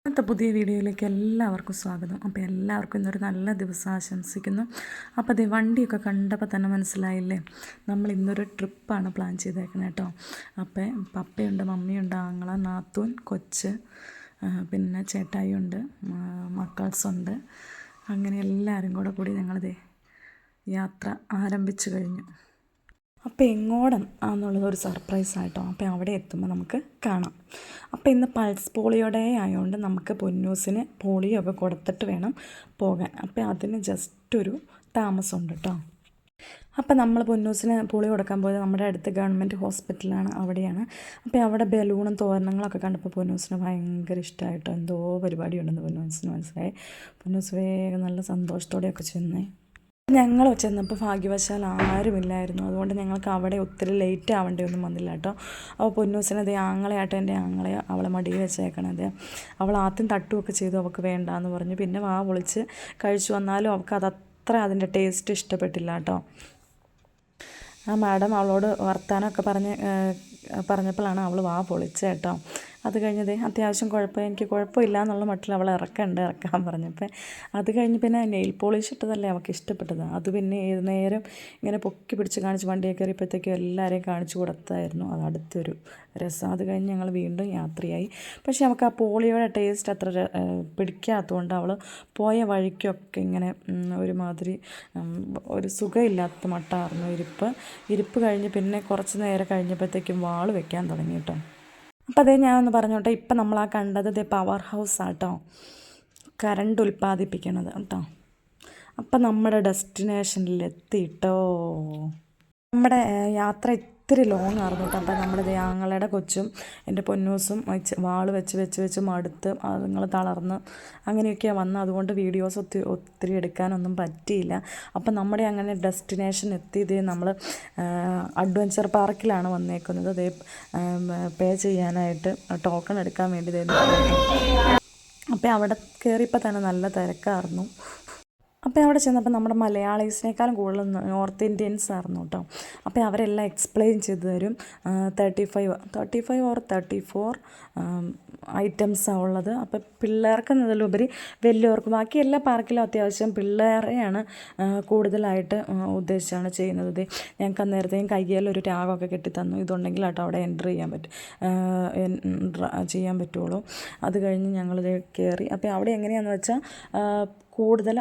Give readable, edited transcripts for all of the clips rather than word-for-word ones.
ഇന്നത്തെ പുതിയ വീഡിയോയിലേക്ക് എല്ലാവർക്കും സ്വാഗതം. അപ്പോൾ എല്ലാവർക്കും ഇന്നൊരു നല്ല ദിവസം ആശംസിക്കുന്നു. അപ്പോൾ അതേ വണ്ടിയൊക്കെ കണ്ടപ്പോൾ തന്നെ മനസ്സിലായില്ലേ, നമ്മൾ ഇന്നൊരു ട്രിപ്പാണ് പ്ലാൻ ചെയ്തേക്കുന്നത് കേട്ടോ. അപ്പോൾ പപ്പയുണ്ട്, മമ്മിയുണ്ട്, ആങ്ങള, നാത്തൂൻ, കൊച്ച്, പിന്നെ ചേട്ടായിയുണ്ട്, മക്കൾസുണ്ട്. അങ്ങനെ എല്ലാവരും കൂടി ഞങ്ങളിതേ യാത്ര ആരംഭിച്ചു കഴിഞ്ഞു. അപ്പോൾ എങ്ങോടം ആണെന്നുള്ളത് ഒരു സർപ്രൈസായിട്ടോ. അപ്പോൾ അവിടെ എത്തുമ്പോൾ നമുക്ക് കാണാം. അപ്പോൾ ഇന്ന് പൾസ് പോളിയോ ഡേ ആയതുകൊണ്ട് നമുക്ക് പൊന്നൂസിന് പോളിയോ ഒക്കെ കൊടുത്തിട്ട് വേണം പോകാൻ. അപ്പോൾ അതിന് ജസ്റ്റ് ഒരു താമസമുണ്ട് കേട്ടോ. അപ്പോൾ നമ്മൾ പൊന്നൂസിന് പോളിയോ കൊടുക്കാൻ പോയത് നമ്മുടെ അടുത്ത് ഗവൺമെൻറ് ഹോസ്പിറ്റലാണ്, അവിടെയാണ്. അപ്പോൾ അവിടെ ബലൂണും തോരണങ്ങളൊക്കെ കണ്ടപ്പോൾ പൊന്നൂസിന് ഭയങ്കര ഇഷ്ടമായിട്ടോ. എന്തോ പരിപാടിയുണ്ടെന്ന് പൊന്നൂസിന് മനസ്സിലായി. പൊന്നൂസ് വേഗം നല്ല സന്തോഷത്തോടെയൊക്കെ ചെന്നേ. ഞങ്ങൾ ചെന്നപ്പോൾ ഭാഗ്യവശാൽ ആരുമില്ലായിരുന്നു. അതുകൊണ്ട് ഞങ്ങൾക്ക് അവിടെ ഒത്തിരി ലേറ്റ് ആവേണ്ടിയൊന്നും വന്നില്ല കേട്ടോ. അപ്പോൾ പൊന്നൂസിനത് ആങ്ങളെയാട്ടോ, എൻ്റെ ആങ്ങളെ അവളെ മടിയിൽ വെച്ചേക്കണത്. അവൾ ആദ്യം തട്ടുമൊക്കെ ചെയ്തു, അവൾക്ക് വേണ്ടാന്ന് പറഞ്ഞു. പിന്നെ വാ പൊളിച്ച് കഴിച്ചു വന്നാലും അവൾക്ക് അതത്ര അതിൻ്റെ ടേസ്റ്റ് ഇഷ്ടപ്പെട്ടില്ല കേട്ടോ. ആ മാഡം അവളോട് വർത്താനമൊക്കെ പറഞ്ഞപ്പോഴാണ് അവൾ വാ പൊളിച്ചത് കേട്ടോ. അത് കഴിഞ്ഞത് അത്യാവശ്യം എനിക്ക് കുഴപ്പമില്ല എന്നുള്ള മട്ടിൽ അവൾ ഇറക്കാൻ പറഞ്ഞപ്പോൾ അത് കഴിഞ്ഞ് പിന്നെ നെയിൽ പോളിഷ് ഇട്ടതല്ലേ അവൾക്ക് ഇഷ്ടപ്പെട്ടത്. അത് പിന്നെ ഏത് നേരം ഇങ്ങനെ പൊക്കി പിടിച്ച് കാണിച്ച് വണ്ടിയെ കയറിയപ്പോഴത്തേക്കും എല്ലാവരെയും കാണിച്ചു കൊടുത്തായിരുന്നു. അത് അടുത്തൊരു രസം. അത് കഴിഞ്ഞ് ഞങ്ങൾ വീണ്ടും യാത്രയായി. പക്ഷേ നമുക്ക് ആ പോളിയോയുടെ ടേസ്റ്റ് അത്ര പിടിക്കാത്തതുകൊണ്ട് അവൾ പോയ വഴിക്കൊക്കെ ഇങ്ങനെ ഒരുമാതിരി ഒരു സുഖമില്ലാത്ത മട്ടായിരുന്നു ഇരിപ്പ് കഴിഞ്ഞ് പിന്നെ കുറച്ച് നേരം കഴിഞ്ഞപ്പോഴത്തേക്കും വാള് വെക്കാൻ തുടങ്ങി കേട്ടോ. അപ്പോൾ അതേ ഞാനൊന്ന് പറഞ്ഞോട്ടെ, ഇപ്പം നമ്മൾ ആ കണ്ടത് പവർ ഹൗസാട്ടോ, കറണ്ട് ഉൽപ്പാദിപ്പിക്കണത് കേട്ടോ. അപ്പം നമ്മുടെ ഡെസ്റ്റിനേഷനിലെത്തിയിട്ടോ. നമ്മുടെ യാത്ര ഇത്തിരി ലോങ് ആയിരുന്നു കേട്ടോ. അപ്പം നമ്മുടെ ആങ്ങളുടെ കൊച്ചും എൻ്റെ പൊന്നൂസും വാള് വെച്ച് മടുത്ത് അതുങ്ങൾ തളർന്ന് അങ്ങനെയൊക്കെയാണ് വന്നത്. അതുകൊണ്ട് വീഡിയോസ് ഒത്തിരി എടുക്കാനൊന്നും പറ്റിയില്ല. അപ്പം നമ്മുടെ അങ്ങനെ ഡെസ്റ്റിനേഷൻ എത്തിയത് നമ്മൾ അഡ്വഞ്ചർ പാർക്കിലാണ് വന്നേക്കുന്നത്. അതേ പേ ചെയ്യാനായിട്ട് ടോക്കൺ എടുക്കാൻ വേണ്ടി അപ്പോൾ അവിടെ കയറിയപ്പോൾ തന്നെ നല്ല തിരക്കായിരുന്നു. അപ്പോൾ അവിടെ ചെന്നപ്പോൾ നമ്മുടെ മലയാളീസിനേക്കാളും കൂടുതൽ നോർത്ത് ഇന്ത്യൻസ് ആയിരുന്നു കേട്ടോ. അപ്പോൾ അവരെല്ലാം എക്സ്പ്ലെയിൻ ചെയ്ത് തരും. 35 ഓർ 34 ഐറ്റംസാണ് ഉള്ളത്. അപ്പോൾ പിള്ളേർക്ക് എന്നതിലുപരി വലിയവർക്ക്, ബാക്കി എല്ലാ പാർക്കിലും അത്യാവശ്യം പിള്ളേരെയാണ് കൂടുതലായിട്ട് ഉദ്ദേശിച്ചാണ് ചെയ്യുന്നത്. ഞങ്ങൾക്ക് അന്നേരത്തേക്കും കയ്യിലൊരു ടാഗൊക്കെ കെട്ടിത്തന്നു. ഇതുണ്ടെങ്കിൽ കേട്ടോ അവിടെ എൻ്റർ ചെയ്യാൻ പറ്റുള്ളൂ. അത് കഴിഞ്ഞ് ഞങ്ങളിത് കയറി. അപ്പോൾ അവിടെ എങ്ങനെയാണെന്ന് വെച്ചാൽ കൂടുതൽ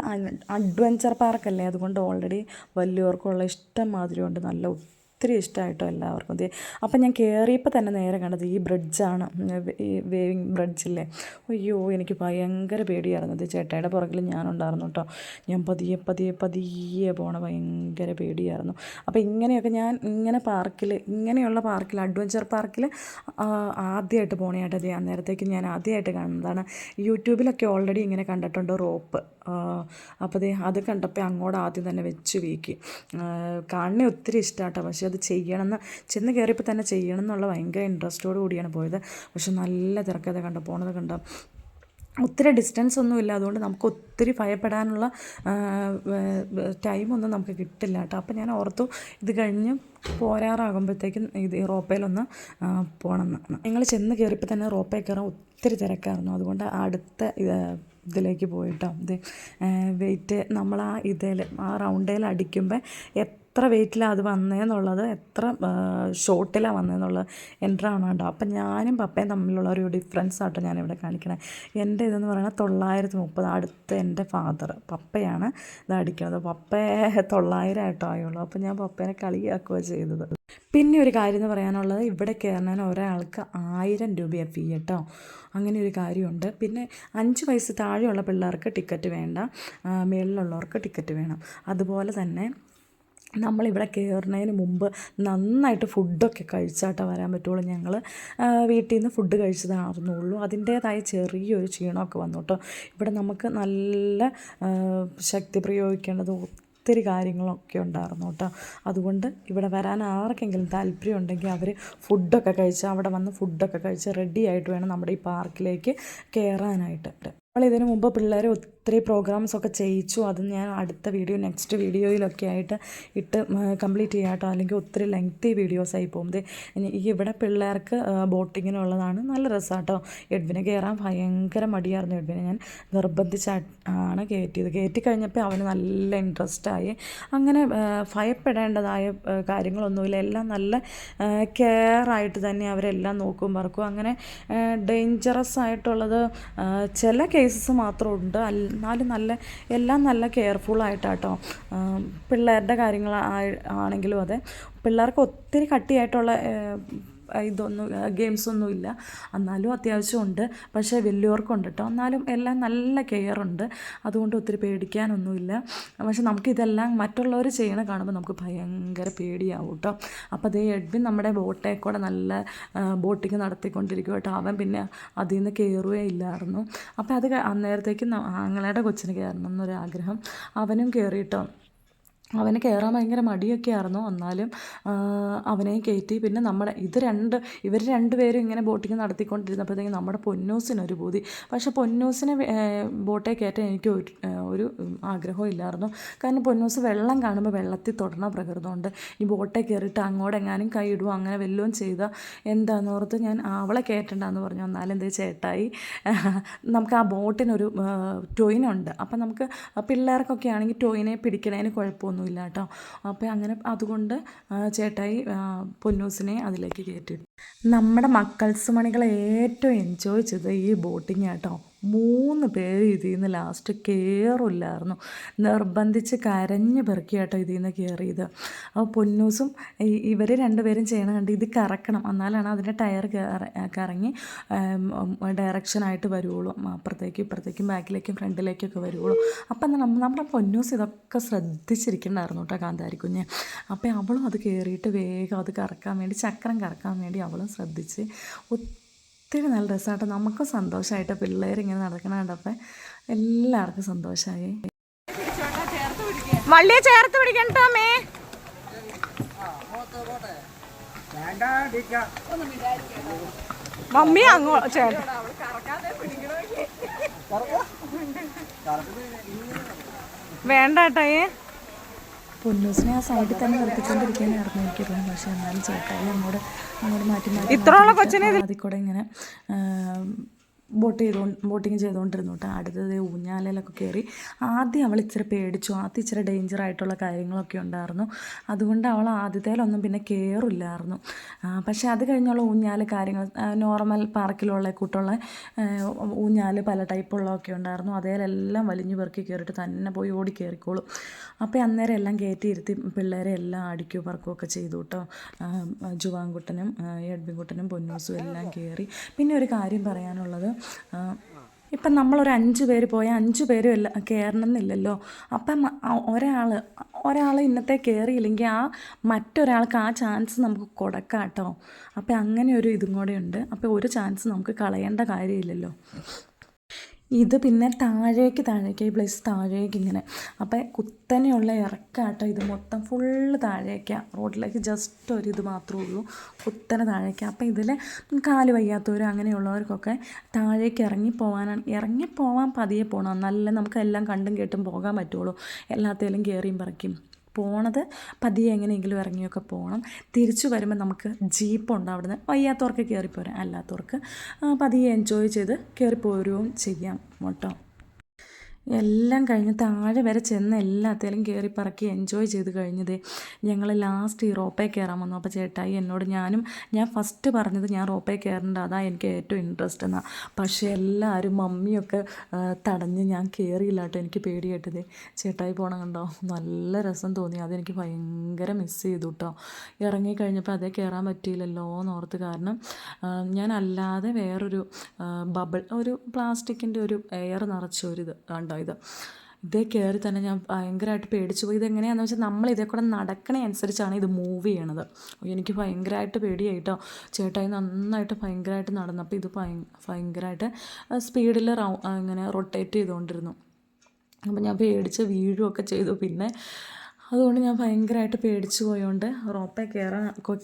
അഡ്വഞ്ചർ പാർക്കല്ലേ, അതുകൊണ്ട് ഓൾറെഡി വലിയവർക്കുള്ള ഇഷ്ടം മാതിരിയുണ്ട്. നല്ല ഒത്തിരി ഇഷ്ടമായിട്ടോ എല്ലാവർക്കും. അപ്പം ഞാൻ കയറിയപ്പോൾ തന്നെ നേരെ കണ്ടത് ഈ ബ്രിഡ്ജാണ്, ഈ വേവിങ് ബ്രിഡ്ജില്ലേ. അയ്യോ എനിക്ക് ഭയങ്കര പേടിയായിരുന്നു. ചേട്ടായുടെ പുറകിൽ ഞാനുണ്ടായിരുന്നു കേട്ടോ. ഞാൻ പതിയെ പോണ ഭയങ്കര പേടിയായിരുന്നു. അപ്പോൾ ഇങ്ങനെയുള്ള പാർക്കിൽ അഡ്വഞ്ചർ പാർക്കിൽ ആദ്യമായിട്ട് പോണേട്ടത്. അന്നേരത്തേക്ക് ഞാൻ ആദ്യമായിട്ട് കാണുന്നതാണ്. യൂട്യൂബിലൊക്കെ ഓൾറെഡി ഇങ്ങനെ കണ്ടിട്ടുണ്ട് റോപ്പ്. അപ്പോൾ അത് കണ്ടപ്പോൾ അങ്ങോട്ട് ആദ്യം തന്നെ വെച്ച് വീക്കി. കാണണേ ഒത്തിരി ഇഷ്ടമാട്ടോ. പക്ഷേ അത് ചെന്ന് കയറിയപ്പോൾ തന്നെ ചെയ്യണം എന്നുള്ള ഭയങ്കര ഇൻട്രസ്റ്റോട് കൂടിയാണ് പോയത്. പക്ഷെ നല്ല തിരക്കഥ പോണത് കണ്ട ഒത്തിരി ഡിസ്റ്റൻസ് ഒന്നുമില്ല. അതുകൊണ്ട് നമുക്ക് ഒത്തിരി ഭയപ്പെടാനുള്ള ടൈമൊന്നും നമുക്ക് കിട്ടില്ല കേട്ടോ. അപ്പോൾ ഞാൻ ഓർത്തു ഇത് കഴിഞ്ഞ് പോരാറാകുമ്പോഴത്തേക്കും ഇത് റോപ്പയിലൊന്ന് പോകണമെന്ന്. ഞങ്ങൾ ചെന്ന് കയറിയപ്പോൾ തന്നെ റോപ്പയിൽ കയറാൻ ഒത്തിരി തിരക്കായിരുന്നു. അതുകൊണ്ട് അടുത്ത ഇതിലേക്ക് പോയിട്ടോ. വെയിറ്റ് നമ്മൾ ആ റൗണ്ടേൽ അടിക്കുമ്പോൾ എത്ര വെയിറ്റിലാണ് അത് വന്നതെന്നുള്ളത്, എത്ര ഷോട്ടിലാണ് വന്നതെന്നുള്ളത് എൻ്റർ ആണോ. അപ്പം ഞാനും പപ്പയും തമ്മിലുള്ള ഒരു ഡിഫറൻസ് ആട്ടോ ഞാനിവിടെ കാണിക്കണേ. എൻ്റെ ഇതെന്ന് പറയുന്നത് 930. അടുത്ത എൻ്റെ ഫാദർ പപ്പയാണ് ഇത് അടിക്കുന്നത്. പപ്പ 900 ആയിട്ടോ ആയുള്ളൂ. അപ്പം ഞാൻ പപ്പേനെ കളിയാക്കുകയാണ് ചെയ്തത്. പിന്നെ ഒരു കാര്യം എന്ന് പറയാനുള്ളത്, ഇവിടെ കയറാൻ ഒരാൾക്ക് 1000 രൂപയാണ് ഫീ കേട്ടോ. അങ്ങനെ ഒരു കാര്യമുണ്ട്. പിന്നെ 5 വയസ്സ് താഴെയുള്ള പിള്ളേർക്ക് ടിക്കറ്റ് വേണ്ട, മേളിലുള്ളവർക്ക് ടിക്കറ്റ് വേണം. അതുപോലെ തന്നെ നമ്മളിവിടെ കയറുന്നതിന് മുമ്പ് നന്നായിട്ട് ഫുഡൊക്കെ കഴിച്ചാട്ടോ വരാൻ പറ്റുള്ളൂ. ഞങ്ങൾ വീട്ടിൽ നിന്ന് ഫുഡ് കഴിച്ചതായിരുന്നുള്ളൂ. അതിൻ്റേതായ ചെറിയൊരു ക്ഷീണമൊക്കെ വന്നു കേട്ടോ. ഇവിടെ നമുക്ക് നല്ല ശക്തി പ്രയോഗിക്കേണ്ടത് ഒത്തിരി കാര്യങ്ങളൊക്കെ ഉണ്ടായിരുന്നു കേട്ടോ. അതുകൊണ്ട് ഇവിടെ വരാൻ ആർക്കെങ്കിലും താല്പര്യം ഉണ്ടെങ്കിൽ അവർ ഫുഡൊക്കെ കഴിച്ച് അവിടെ വന്ന് ഫുഡൊക്കെ കഴിച്ച് റെഡി ആയിട്ട് വേണം നമ്മുടെ ഈ പാർക്കിലേക്ക് കയറാനായിട്ട്. നമ്മളിതിനു മുമ്പ് പിള്ളേരെ ഒത്തിരി പ്രോഗ്രാംസൊക്കെ ചെയ്യിച്ചു. അത് ഞാൻ അടുത്ത നെക്സ്റ്റ് വീഡിയോയിലൊക്കെ ആയിട്ട് ഇട്ട് കംപ്ലീറ്റ് ചെയ്യാം കേട്ടോ, അല്ലെങ്കിൽ ഒത്തിരി ലെങ്തി വീഡിയോസായി പോകും. ഈ ഇവിടെ പിള്ളേർക്ക് ബോട്ടിങ്ങിനുള്ളതാണ്, നല്ല രസമാണ് കേട്ടോ. എഡ്വിനെ കയറാൻ ഭയങ്കര മടിയായിരുന്നു. എഡ്വിനെ ഞാൻ നിർബന്ധിച്ചാണ് കയറ്റി കഴിഞ്ഞപ്പോൾ അവന് നല്ല ഇൻട്രസ്റ്റായി. അങ്ങനെ ഭയപ്പെടേണ്ടതായ കാര്യങ്ങളൊന്നുമില്ല, എല്ലാം നല്ല കെയറായിട്ട് തന്നെ അവരെല്ലാം നോക്കും പറക്കും. അങ്ങനെ ഡേഞ്ചറസ് ആയിട്ടുള്ളത് ചില കേസസ് മാത്രമുണ്ട്, എന്നാലും എല്ലാം നല്ല കെയർഫുള്ളായിട്ടാട്ടോ. പിള്ളേരുടെ കാര്യങ്ങൾ ആണെങ്കിലും അതെ, പിള്ളേർക്ക് ഒത്തിരി കട്ടിയായിട്ടുള്ള ഗെയിംസൊന്നും ഇല്ല, എന്നാലും അത്യാവശ്യമുണ്ട്. പക്ഷേ വലിയവർക്കുണ്ട് കേട്ടോ, എന്നാലും എല്ലാം നല്ല കെയറുണ്ട്, അതുകൊണ്ട് ഒത്തിരി പേടിക്കാനൊന്നുമില്ല. പക്ഷെ നമുക്കിതെല്ലാം മറ്റുള്ളവർ ചെയ്യണ കാണുമ്പോൾ നമുക്ക് ഭയങ്കര പേടിയാവും കേട്ടോ. അപ്പോൾ അതേ എഡ്വിൻ നമ്മുടെ ബോട്ടേ കൂടെ നല്ല ബോട്ടിങ് നടത്തിക്കൊണ്ടിരിക്കും കേട്ടോ. അവൻ പിന്നെ അതിൽ നിന്ന് കയറുകയേ ഇല്ലായിരുന്നു. അപ്പോൾ അത് അന്നേരത്തേക്ക് ആങ്ങളയുടെ കൊച്ചിന് കയറണം എന്നൊരാഗ്രഹം, അവനും കയറിയിട്ടോ. അവന് കയറാൻ ഭയങ്കര മടിയൊക്കെ ആയിരുന്നു, എന്നാലും അവനെയും കയറ്റി. പിന്നെ ഇവർ രണ്ടുപേരും ഇങ്ങനെ ബോട്ടിങ് നടത്തിക്കൊണ്ടിരുന്നപ്പോഴത്തേക്കും നമ്മുടെ പൊന്നൂസിനൊരു പൂതി. പക്ഷേ പൊന്നൂസിനെ ബോട്ടേ കയറ്റാൻ എനിക്ക് ഒരു ആഗ്രഹവും ഇല്ലായിരുന്നു. കാരണം പൊന്നൂസ് വെള്ളം കാണുമ്പോൾ വെള്ളത്തിൽ തൊടണ പ്രകൃതമുണ്ട്. ഈ ബോട്ടേ കയറിയിട്ട് അങ്ങോട്ടെങ്ങാനും കൈ ഇടുവോ അങ്ങനെ വല്ലതും ചെയ്താൽ എന്താണെന്നോർത്ത് ഞാൻ അവളെ കയറ്റണ്ടെന്ന് പറഞ്ഞു. എന്നാലും എന്തേ ചേട്ടായി, നമുക്ക് ആ ബോട്ടിനൊരു ടോയിനുണ്ട്, അപ്പം നമുക്ക് പിള്ളേർക്കൊക്കെ ആണെങ്കിൽ ടോയിനെ പിടിക്കണതിന് കുഴപ്പമൊന്നും ഇല്ല കേട്ടോ. അപ്പോൾ അങ്ങനെ അതുകൊണ്ട് ചേട്ടായി പൊന്നൂസിനെ അതിലേക്ക് കയറ്റിയിട്ടു. നമ്മുടെ മക്കൾസ് മണികളെ ഏറ്റവും എൻജോയ് ചെയ്ത് ഈ ബോട്ടിങ് കേട്ടോ. 3 പേര് ഇതിൽ നിന്ന് ലാസ്റ്റ് കയറില്ലായിരുന്നു, നിർബന്ധിച്ച് കരഞ്ഞ് പെറുക്കി കേട്ടോ ഇതിൽ നിന്ന് കയറിയത്. അപ്പോൾ പൊന്നൂസും ഇവർ രണ്ടുപേരും ചെയ്യണം കണ്ട് ഇത് കറക്കണം, എന്നാലാണ് അതിൻ്റെ ടയർ കറങ്ങി ഡയറക്ഷനായിട്ട് വരുള്ളൂ, അപ്പുറത്തേക്കും ഇപ്പുറത്തേക്കും ബാക്കിലേക്കും ഫ്രണ്ടിലേക്കൊക്കെ വരുള്ളൂ. അപ്പം നമ്മുടെ പൊന്നൂസ് ഇതൊക്കെ ശ്രദ്ധിച്ചിരിക്കണ്ടായിരുന്നു കേട്ടോ കാന്താരിക്കുഞ്ഞ്. അപ്പോൾ അവളും അത് കയറിയിട്ട് വേഗം അത് കറക്കാൻ വേണ്ടി, ചക്രം കറക്കാൻ വേണ്ടി അവളും ശ്രദ്ധിച്ച്. ഒത്തിരി നല്ല രസമായിട്ട്, നമുക്കും സന്തോഷമായിട്ട് പിള്ളേരിങ്ങനെ നടക്കണ കണ്ടപ്പോൾ എല്ലാവർക്കും സന്തോഷമായി. വള്ളിയെ ചേർത്ത് പിടിക്കണ്ടേ മമ്മി അങ്ങോട്ട് വേണ്ട കേട്ടോ. പൊന്നൂസിനെ ആ സൈഡിൽ തന്നെ നിർത്തിക്കൊണ്ടിരിക്കാനായിരുന്നു എനിക്കറിയാം. പക്ഷേ എന്നാലും ചേട്ടായി അങ്ങോട്ട് മാറ്റി ഇത്രയുള്ള കൊച്ചിനെ അതിൽ കൂടെ ഇങ്ങനെ ബോട്ടിങ് ചെയ്തുകൊണ്ടിരുന്നു കേട്ടോ. അടുത്തത് ഊഞ്ഞാലയിലൊക്കെ കയറി. ആദ്യം അവൾ ഇച്ചിരി പേടിച്ചു, ആദ്യം ഇച്ചിരി ഡേഞ്ചറായിട്ടുള്ള കാര്യങ്ങളൊക്കെ ഉണ്ടായിരുന്നു, അതുകൊണ്ട് അവൾ ആദ്യത്തേലൊന്നും പിന്നെ കയറില്ലായിരുന്നു. പക്ഷേ അത് കഴിഞ്ഞുള്ള ഊഞ്ഞാൽ കാര്യങ്ങൾ നോർമൽ പാർക്കിലുള്ള കൂട്ടുള്ള ഊഞ്ഞാൽ പല ടൈപ്പുള്ളതൊക്കെ ഉണ്ടായിരുന്നു. അതേലെല്ലാം വലിഞ്ഞു പെറുക്കി കയറിയിട്ട് തന്നെ പോയി ഓടി കയറിക്കോളും. അപ്പോൾ അന്നേരം എല്ലാം കയറ്റിയിരുത്തി പിള്ളേരെ എല്ലാം അടിക്കുകയും പറക്കുകയൊക്കെ ചെയ്തു കേട്ടോ. ജുവാൻകുട്ടനും എഡ്വിൻകുട്ടനും പൊന്നൂസും എല്ലാം കയറി. പിന്നെ ഒരു കാര്യം പറയാനുള്ളത്, ഇപ്പം നമ്മളൊരു 5 പേര് പോയാൽ 5 പേരും എല്ലാം കയറണമെന്നില്ലല്ലോ. അപ്പം ഒരാൾ ഇന്നത്തെ കയറിയില്ലെങ്കിൽ മറ്റൊരാൾക്ക് ആ ചാൻസ് നമുക്ക് കൊടുക്കാം കേട്ടോ. അപ്പം അങ്ങനെ ഒരു ഇതും കൂടെ ഉണ്ട്. അപ്പോൾ ഒരു ചാൻസ് നമുക്ക് കളയേണ്ട കാര്യമില്ലല്ലോ. ഇത് പിന്നെ താഴേക്ക് ഈ പ്ലേസ് താഴേക്ക് ഇങ്ങനെ, അപ്പോൾ കുത്തനെയുള്ള ഇറക്കാട്ടോ. ഇത് മൊത്തം ഫുള്ള് താഴേക്കാണ്, റോഡിലേക്ക് ജസ്റ്റ് ഒരു ഇത് മാത്രമേ ഉള്ളൂ, കുത്തനെ താഴേക്കാണ്. അപ്പോൾ ഇതിൽ കാല് വയ്യാത്തവരും അങ്ങനെയുള്ളവർക്കൊക്കെ താഴേക്ക് ഇറങ്ങിപ്പോവാൻ പതിയെ പോകണം, എന്നാലല്ലേ നമുക്ക് എല്ലാം കണ്ടും കേട്ടും പോകാൻ പറ്റുള്ളൂ. എല്ലാത്തേലും കയറിയും പറക്കും പോണത് പതിയെ എങ്ങനെയെങ്കിലും ഇറങ്ങിയൊക്കെ പോകണം. തിരിച്ചു വരുമ്പോൾ നമുക്ക് ജീപ്പുണ്ട്, അവിടുന്ന് വയ്യാത്തവർക്ക് കയറിപ്പോരാം, അല്ലാത്തവർക്ക് പതിയെ എൻജോയ് ചെയ്ത് കയറിപ്പോരുകയും ചെയ്യാം കേട്ടോ. എല്ലാം കഴിഞ്ഞ് താഴെ വരെ ചെന്ന് എല്ലാത്തേലും കയറി പറക്കി എൻജോയ് ചെയ്ത് കഴിഞ്ഞതേ ഞങ്ങൾ ലാസ്റ്റ് ഈ റോപ്പേ കയറാൻ വന്നു. അപ്പോൾ ചേട്ടായി എന്നോട് ഞാൻ ഫസ്റ്റ് പറഞ്ഞത് ഞാൻ റോപ്പേ കയറേണ്ട, അതാ എനിക്ക് ഏറ്റവും ഇൻട്രസ്റ്റ് എന്നാ. പക്ഷേ എല്ലാവരും മമ്മിയൊക്കെ തടഞ്ഞ് ഞാൻ കയറിയില്ല കേട്ടോ, എനിക്ക് പേടിയായിട്ടതേ. ചേട്ടായി പോകണം കണ്ടോ, നല്ല രസം തോന്നി, അതെനിക്ക് ഭയങ്കര മിസ് ചെയ്തു കേട്ടോ. ഇറങ്ങിക്കഴിഞ്ഞപ്പോൾ അതേ കയറാൻ പറ്റിയില്ലല്ലോ എന്നോർത്ത്. കാരണം ഞാൻ അല്ലാതെ വേറൊരു ഒരു പ്ലാസ്റ്റിക്കിൻ്റെ ഒരു എയർ നിറച്ചൊരിത് കണ്ടോ, ഇതേ കയറി തന്നെ ഞാൻ ഭയങ്കരമായിട്ട് പേടിച്ചു പോയി. ഇതെങ്ങനെയാണെന്ന് വെച്ചാൽ നമ്മൾ ഇതേ കൂടെ നടക്കണേ അനുസരിച്ചാണ് ഇത് മൂവ് ചെയ്യണത്. എനിക്ക് ഭയങ്കരമായിട്ട് പേടിയായിട്ടോ. ചേട്ടായി നന്നായിട്ട് ഭയങ്കരമായിട്ട് നടന്നപ്പോൾ ഇത് ഭയങ്കരമായിട്ട് സ്പീഡിൽ ഇങ്ങനെ റൊട്ടേറ്റ് ചെയ്തുകൊണ്ടിരുന്നു. അപ്പോൾ ഞാൻ പേടിച്ച് വീഴുകയൊക്കെ ചെയ്തു. പിന്നെ അതുകൊണ്ട് ഞാൻ ഭയങ്കരമായിട്ട് പേടിച്ചു പോയോണ്ട് റോപ്പേ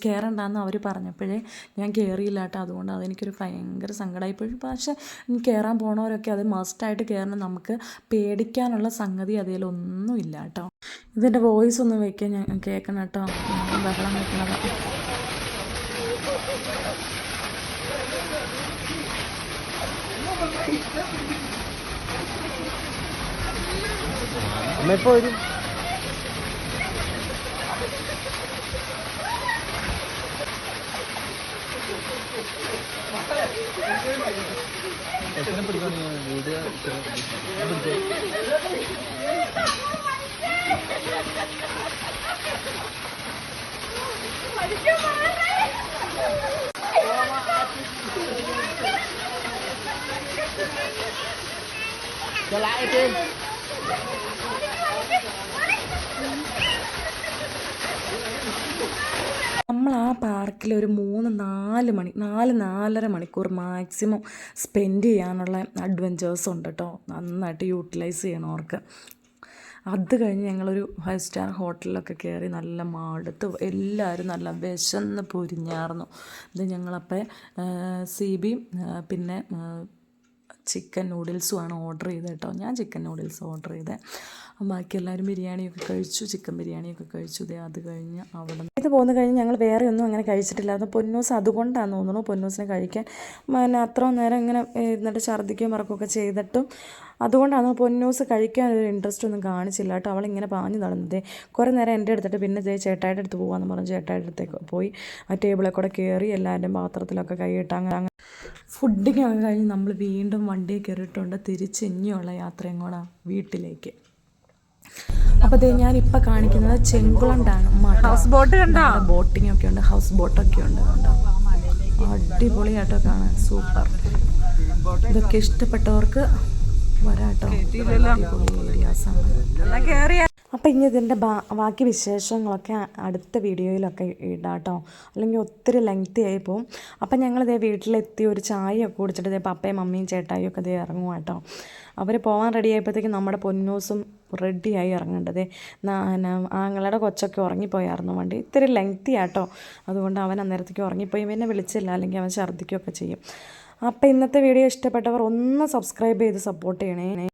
കയറണ്ടെന്ന് അവർ പറഞ്ഞപ്പോഴേ ഞാൻ കയറിയില്ല കേട്ടോ. അതുകൊണ്ട് അതെനിക്കൊരു ഭയങ്കര സങ്കടമായിപ്പോയി. പക്ഷേ കയറാൻ പോണവരൊക്കെ അത് മസ്റ്റായിട്ട് കയറണം. നമുക്ക് പേടിക്കാനുള്ള സംഗതി അതിലൊന്നുമില്ല കേട്ടോ. ഇതിൻ്റെ വോയിസ് ഒന്ന് വയ്ക്കാൻ ഞാൻ കേൾക്കണം കേട്ടോ. ഞാൻ ബഹളം വെക്കണതാണ്. അമ്മ വരും. എത്ര പിടിക്കണം വീഡിയോ lại trên നമ്മൾ ആ പാർക്കിൽ ഒരു 4-4.5 മണിക്കൂർ മാക്സിമം സ്പെൻഡ് ചെയ്യാനുള്ള അഡ്വഞ്ചേഴ്സ് ഉണ്ട് കേട്ടോ. നന്നായിട്ട് യൂട്ടിലൈസ് ചെയ്യണവർക്ക്. അത് കഴിഞ്ഞ് ഞങ്ങളൊരു 5 സ്റ്റാർ ഹോട്ടലിലൊക്കെ കയറി നല്ല മടുത്ത് എല്ലാവരും നല്ല വിശന്ന് പൊരിഞ്ഞായിരുന്നു. ഇത് ഞങ്ങളപ്പോൾ CB പിന്നെ ചിക്കൻ നൂഡിൽസുമാണ് ഓർഡർ ചെയ്തത് കേട്ടോ. ഞാൻ ചിക്കൻ നൂഡിൽസ് ഓർഡർ ചെയ്തത്. ബാക്കി എല്ലാവരും ബിരിയാണിയൊക്കെ കഴിച്ചു, ചിക്കൻ ബിരിയാണിയൊക്കെ കഴിച്ചു. അത് കഴിഞ്ഞ് അവിടെ ഇത് പോന്നു കഴിഞ്ഞ് ഞങ്ങൾ വേറെ ഒന്നും അങ്ങനെ കഴിച്ചിട്ടില്ലായിരുന്നു. പൊന്നൂസ് അതുകൊണ്ടാണെന്ന് തോന്നുന്നു പൊന്നൂസിനെ കഴിക്കാൻ പിന്നെ അത്രയും നേരം ഇങ്ങനെ ഇരുന്നിട്ട് ഛർദ്ദിക്കുകയും മറക്കുകയൊക്കെ ചെയ്തിട്ടും അതുകൊണ്ടാണ് പൊന്നൂസ് കഴിക്കാനൊരു ഇൻട്രസ്റ്റ് ഒന്നും കാണിച്ചില്ല കേട്ടോ. അവളിങ്ങനെ പാഞ്ഞു നടന്നതേ കുറേ നേരം എൻ്റെ അടുത്തിട്ട് പിന്നെ ചേട്ടായിയുടെ അടുത്ത് പോകാമെന്ന് പറഞ്ഞ് ചേട്ടായിയുടെ അടുത്തേക്ക് പോയി ആ ടേബിളിൽ കൂടെ കയറി എല്ലാവരുടെയും പാത്രത്തിലൊക്കെ കൈയിട്ട് അങ്ങനെ ഫുഡിങ് ഒക്കെ കഴിഞ്ഞ് നമ്മൾ വീണ്ടും വണ്ടിയിൽ കയറിയിട്ടുണ്ട്. തിരിച്ച് ഇനിയുള്ള യാത്രയും കൂടെ വീട്ടിലേക്ക്. അപ്പോൾ അതേ ഞാനിപ്പോൾ കാണിക്കുന്നത് ചെങ്കുളം ഡാം. ഹൗസ് ബോട്ട് കണ്ടോ? ബോട്ടിംഗ് ഒക്കെ ഉണ്ട്, ഹൗസ് ബോട്ടൊക്കെ ഉണ്ട് കണ്ടോ. അടിപൊളിയായിട്ടോ കാണാൻ, സൂപ്പർ. ഇതൊക്കെ ഇഷ്ടപ്പെട്ടവർക്ക് വരാട്ടോ. അപ്പം ഇനി ഇതിൻ്റെ ബാക്കി വിശേഷങ്ങളൊക്കെ അടുത്ത വീഡിയോയിലൊക്കെ ഇടാം കേട്ടോ. അല്ലെങ്കിൽ ഒത്തിരി ലെങ്തി ആയി പോവും. അപ്പം ഞങ്ങളിതേ വീട്ടിലെത്തി ഒരു ചായയൊക്കെ കുടിച്ചിട്ട് ഇതേ പപ്പയും മമ്മിയും ചേട്ടായും ഒക്കെ ഇതേ ഇറങ്ങുക കേട്ടോ. അവർ പോകാൻ റെഡി ആയപ്പോഴത്തേക്കും നമ്മുടെ പൊന്നൂസും റെഡിയായി ഇറങ്ങേണ്ടത്. ആങ്ങളുടെ കൊച്ചൊക്കെ ഉറങ്ങിപ്പോയായിരുന്നു. വണ്ടി ഇത്തിരി ലെങ്തി ആട്ടോ. അതുകൊണ്ട് അവൻ അന്നേരത്തേക്ക് ഉറങ്ങിപ്പോയി. എന്നെ വിളിച്ചില്ല, അല്ലെങ്കിൽ അവൻ ഛർദ്ദിക്കുകയൊക്കെ ചെയ്യും. അപ്പോൾ ഇന്നത്തെ വീഡിയോ ഇഷ്ടപ്പെട്ടവർ ഒന്ന് സബ്സ്ക്രൈബ് ചെയ്ത് സപ്പോർട്ട് ചെയ്യണേ.